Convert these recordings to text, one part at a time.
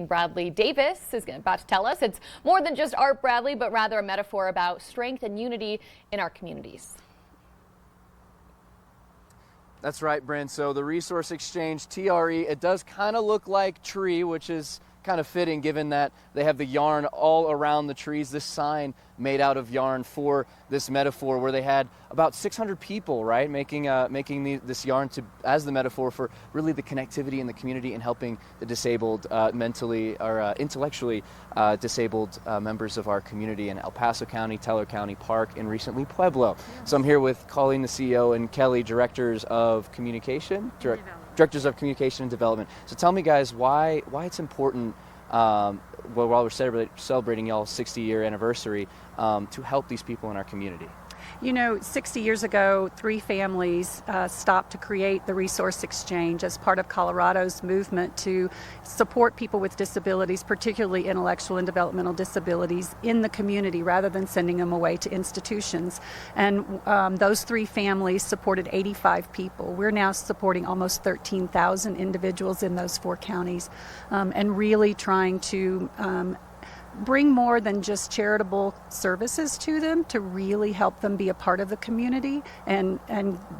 Bradley Davis is about to tell us it's more than just art, Bradley, but rather a metaphor about strength and unity in our communities. That's right, Bryn. So the Resource Exchange TRE, it does kind of look like tree, which is kind of fitting given that they have the yarn all around the trees. This sign made out of yarn for this metaphor, where they had about 600 people, right, making this yarn as the metaphor for really the connectivity in the community and helping the disabled, mentally or intellectually disabled members of our community in El Paso County, Teller County, Park, and recently Pueblo. So I'm here with Colleen, the CEO, and Kelly, directors of communication and development. So tell me, guys, why it's important, while we're celebrating y'all's 60-year anniversary, to help these people in our community. You know, 60 years ago, 3 families stopped to create the Resource Exchange as part of Colorado's movement to support people with disabilities, particularly intellectual and developmental disabilities, in the community rather than sending them away to institutions. And those 3 families supported 85 people. We're now supporting almost 13,000 individuals in those 4 counties, and really trying to bring more than just charitable services to them, to really help them be a part of the community and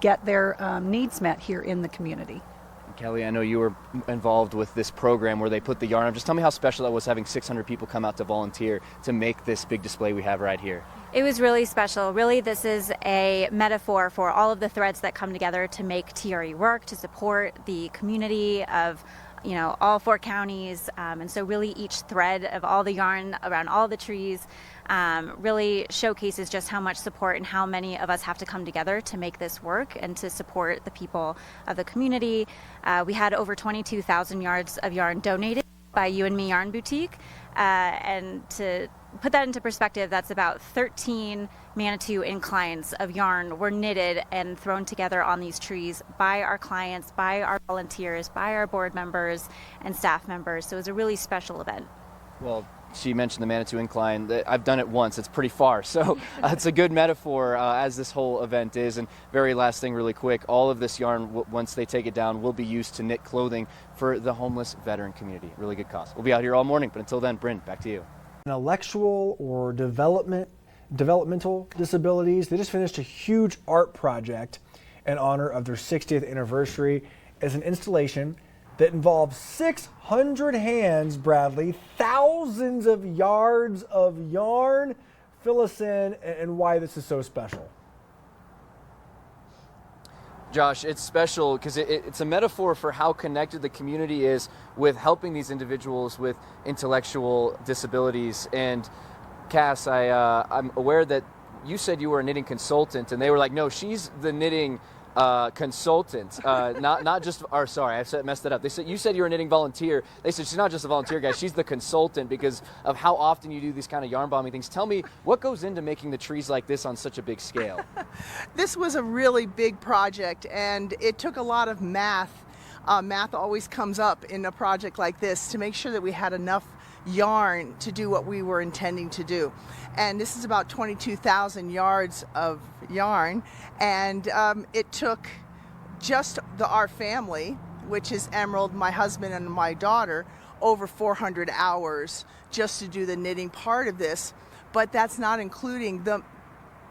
get their needs met here in the community. Kelly, I know you were involved with this program where they put the yarn up. Just tell me how special that was, having 600 people come out to volunteer to make this big display we have right here. It was really special. Really, this is a metaphor for all of the threads that come together to make TRE work, to support the community of all 4 counties, and so really each thread of all the yarn around all the trees really showcases just how much support and how many of us have to come together to make this work and to support the people of the community. We had over 22,000 yards of yarn donated by You and Me Yarn Boutique, and to put that into perspective, that's about 13 Manitou inclines of yarn were knitted and thrown together on these trees by our clients, by our volunteers, by our board members and staff members. So it was a really special event. Well, she mentioned the Manitou incline. I've done it once. It's pretty far. So it's a good metaphor, as this whole event is. And very last thing really quick, all of this yarn, once they take it down, will be used to knit clothing for the homeless veteran community. Really good cause. We'll be out here all morning. But until then, Bryn, back to you. Intellectual or developmental disabilities. They just finished a huge art project in honor of their 60th anniversary as an installation that involves 600 hands, Bradley, thousands of yards of yarn. Fill us in and why this is so special. Josh, it's special because it's a metaphor for how connected the community is with helping these individuals with intellectual disabilities. And Cass, I'm aware that you said you were a knitting consultant, and they were like, no, she's the knitting consultant, not just, or sorry, I messed that up. You said you're a knitting volunteer. They said she's not just a volunteer, guys, she's the consultant because of how often you do these kind of yarn bombing things. Tell me, what goes into making the trees like this on such a big scale? This was a really big project, and it took a lot of math. Math always comes up in a project like this to make sure that we had enough yarn to do what we were intending to do. And this is about 22,000 yards of yarn, and it took just our family, which is Emerald, my husband, and my daughter, over 400 hours just to do the knitting part of this. But that's not including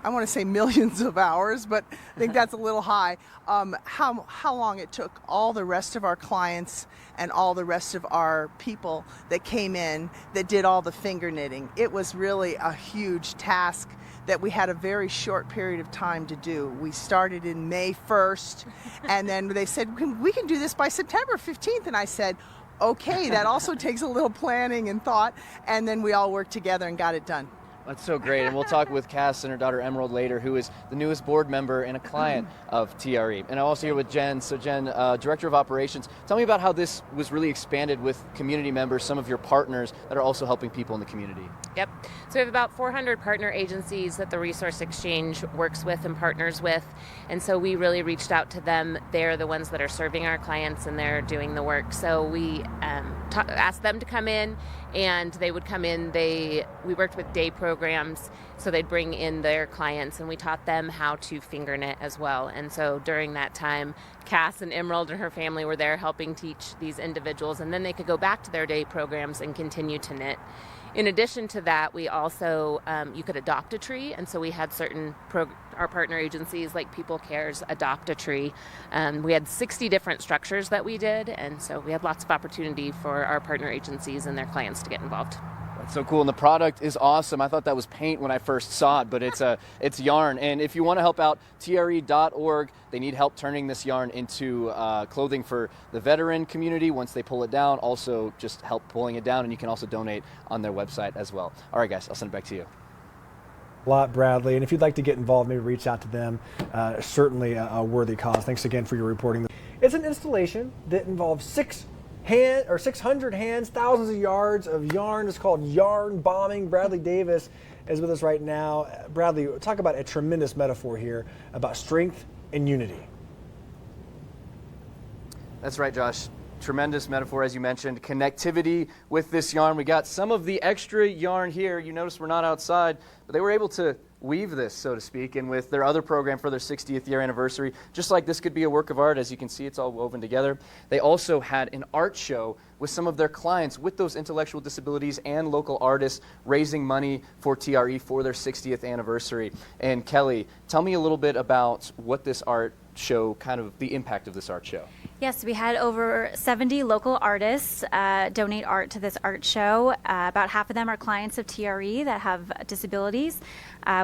I want to say millions of hours, but I think that's a little high. How long it took all the rest of our clients and all the rest of our people that came in that did all the finger knitting. It was really a huge task that we had a very short period of time to do. We started in May 1st, and then they said, we can do this by September 15th. And I said, okay, that also takes a little planning and thought. And then we all worked together and got it done. That's so great, and we'll talk with Cass and her daughter Emerald later, who is the newest board member and a client of TRE. And I'm also here with Jen. So Jen, Director of Operations, tell me about how this was really expanded with community members, some of your partners that are also helping people in the community. Yep. So we have about 400 partner agencies that the Resource Exchange works with and partners with, and so we really reached out to them. They're the ones that are serving our clients, and they're doing the work. So we asked them to come in, and they would come in. We worked with day programs, so they'd bring in their clients, and we taught them how to finger knit as well. And so during that time, Cass and Emerald and her family were there helping teach these individuals, and then they could go back to their day programs and continue to knit. In addition to that, we also, you could adopt a tree, and so we had our partner agencies like People Cares adopt a tree. We had 60 different structures that we did, and so we had lots of opportunity for our partner agencies and their clients to get involved. That's so cool, and the product is awesome. I thought that was paint when I first saw it, but it's yarn. And if you want to help out, TRE.org, they need help turning this yarn into clothing for the veteran community once they pull it down. Also, just help pulling it down, and you can also donate on their website as well. All right, guys, I'll send it back to you. A lot, Bradley. And if you'd like to get involved, maybe reach out to them. Certainly a worthy cause. Thanks again for your reporting. It's an installation that involves 600 hands, thousands of yards of yarn. It's called Yarnbombing. Bradley Davis is with us right now. Bradley, talk about a tremendous metaphor here about strength and unity. That's right, Josh. Tremendous metaphor, as you mentioned. Connectivity with this yarn. We got some of the extra yarn here. You notice we're not outside, but they were able to weave this, so to speak, and with their other program for their 60th year anniversary, just like this could be a work of art. As you can see, it's all woven together. They also had an art show with some of their clients with those intellectual disabilities and local artists, raising money for TRE for their 60th anniversary. And Kelly, tell me a little bit about what this art show, kind of the impact of this art show. Yes, we had over 70 local artists donate art to this art show. About half of them are clients of TRE that have disabilities.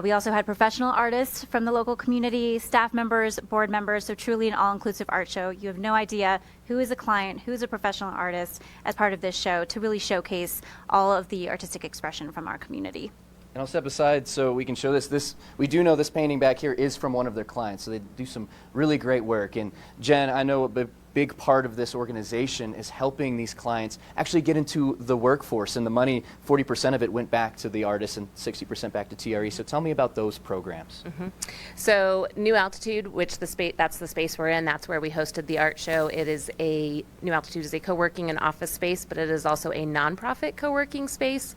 We also had professional artists from the local community, staff members, board members, so truly an all-inclusive art show. You have no idea who is a client, who is a professional artist as part of this show to really showcase all of the artistic expression from our community. And I'll step aside so we can show this. We do know this painting back here is from one of their clients, so they do some really great work. And Jen, I know a big part of this organization is helping these clients actually get into the workforce, and the money, 40% of it went back to the artists and 60% back to TRE. So tell me about those programs. Mm-hmm. So New Altitude, which that's the space we're in, that's where we hosted the art show. New Altitude is a co-working and office space, but it is also a nonprofit co-working space.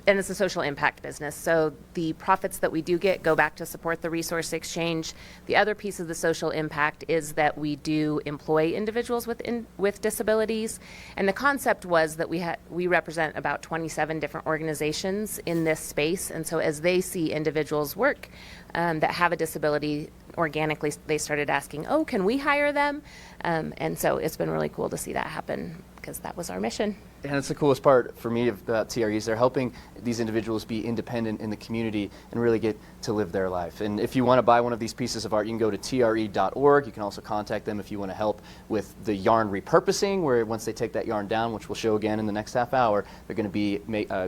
And it's a social impact business. So the profits that we do get go back to support the resource exchange. The other piece of the social impact is that we do employ individuals with disabilities. And the concept was that we represent about 27 different organizations in this space. And so as they see individuals work that have a disability, organically they started asking, oh, can we hire them? And so it's been really cool to see that happen, because that was our mission. And it's the coolest part for me about TRE is they're helping these individuals be independent in the community and really get to live their life. And if you want to buy one of these pieces of art, you can go to TRE.org. You can also contact them if you want to help with the yarn repurposing, where once they take that yarn down, which we'll show again in the next half hour, they're going to be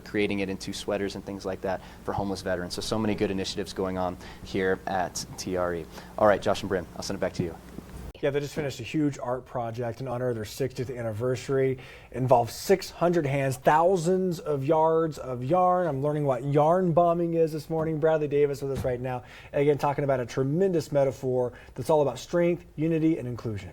creating it into sweaters and things like that for homeless veterans. So many good initiatives going on here at TRE. All right, Josh and Bryn, I'll send it back to you. Yeah, they just finished a huge art project in honor of their 60th anniversary. It involves 600 hands, thousands of yards of yarn. I'm learning what yarn bombing is this morning. Bradley Davis with us right now. Again, talking about a tremendous metaphor that's all about strength, unity, and inclusion.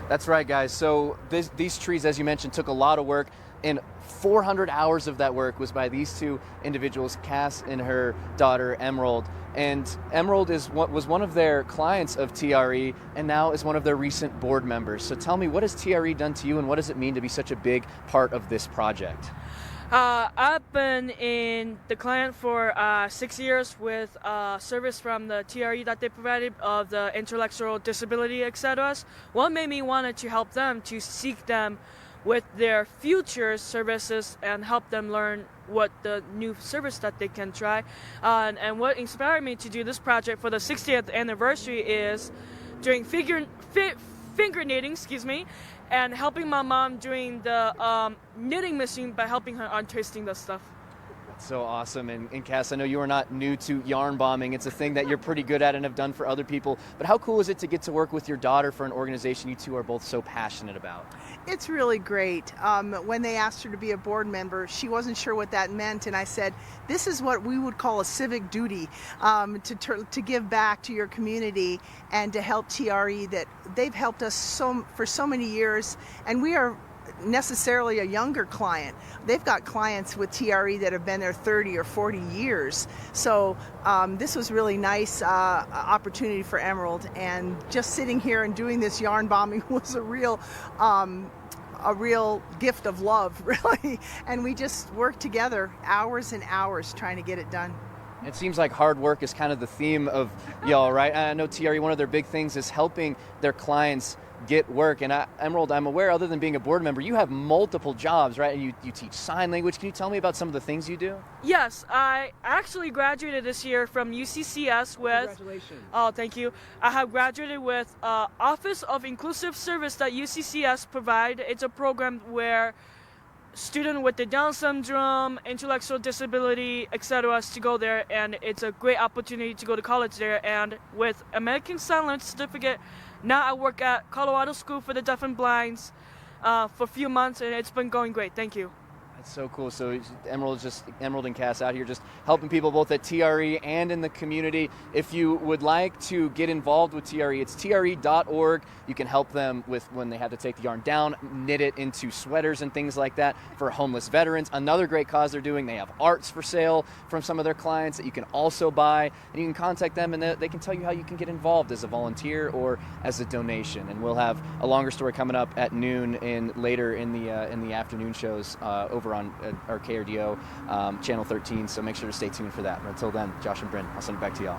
That's right, guys. So these trees, as you mentioned, took a lot of work, and 400 hours of that work was by these two individuals, Cass and her daughter, Emerald. And Emerald was one of their clients of TRE and now is one of their recent board members. So tell me, what has TRE done to you, and what does it mean to be such a big part of this project? I've been in the client for 6 years with service from the TRE that they provided of the intellectual disability, etc. What made me wanted to help them to seek them with their future services and help them learn what the new service that they can try. And what inspired me to do this project for the 60th anniversary is doing finger knitting, and helping my mom doing the knitting machine by helping her untwisting the stuff. So awesome. And Cass, I know you are not new to yarn bombing. It's a thing that you're pretty good at and have done for other people. But how cool is it to get to work with your daughter for an organization you two are both so passionate about? It's really great. When they asked her to be a board member, she wasn't sure what that meant, and I said, this is what we would call a civic duty, to give back to your community and to help TRE. That they've helped us for so many years, and we are necessarily a younger client. They've got clients with TRE that have been there 30 or 40 years. So this was really nice opportunity for Emerald, and just sitting here and doing this yarn bombing was a real gift of love, really. And we just worked together hours and hours trying to get it done. It seems like hard work is kind of the theme of y'all, right? I know TRE, one of their big things is helping their clients get work. And Emerald, I'm aware, other than being a board member, you have multiple jobs, right? And you teach sign language. Can you tell me about some of the things you do? Yes, I actually graduated this year from UCCS with... Congratulations. Oh, thank you. I have graduated with Office of Inclusive Service that UCCS provide. It's a program where students with the Down syndrome, intellectual disability, etc. to go there, and it's a great opportunity to go to college there. And with American Sign Language Certificate, now I work at Colorado School for the Deaf and Blinds for a few months, and it's been going great. Thank you. That's so cool. So Emerald and Cass out here just helping people both at TRE and in the community. If you would like to get involved with TRE, it's tre.org. You can help them with when they have to take the yarn down, knit it into sweaters and things like that for homeless veterans. Another great cause they're doing, they have arts for sale from some of their clients that you can also buy, and you can contact them and they can tell you how you can get involved as a volunteer or as a donation. And we'll have a longer story coming up at noon and later in the afternoon shows over on our KRDO channel 13, so make sure to stay tuned for that. But until then, Josh and Bryn, I'll send it back to y'all.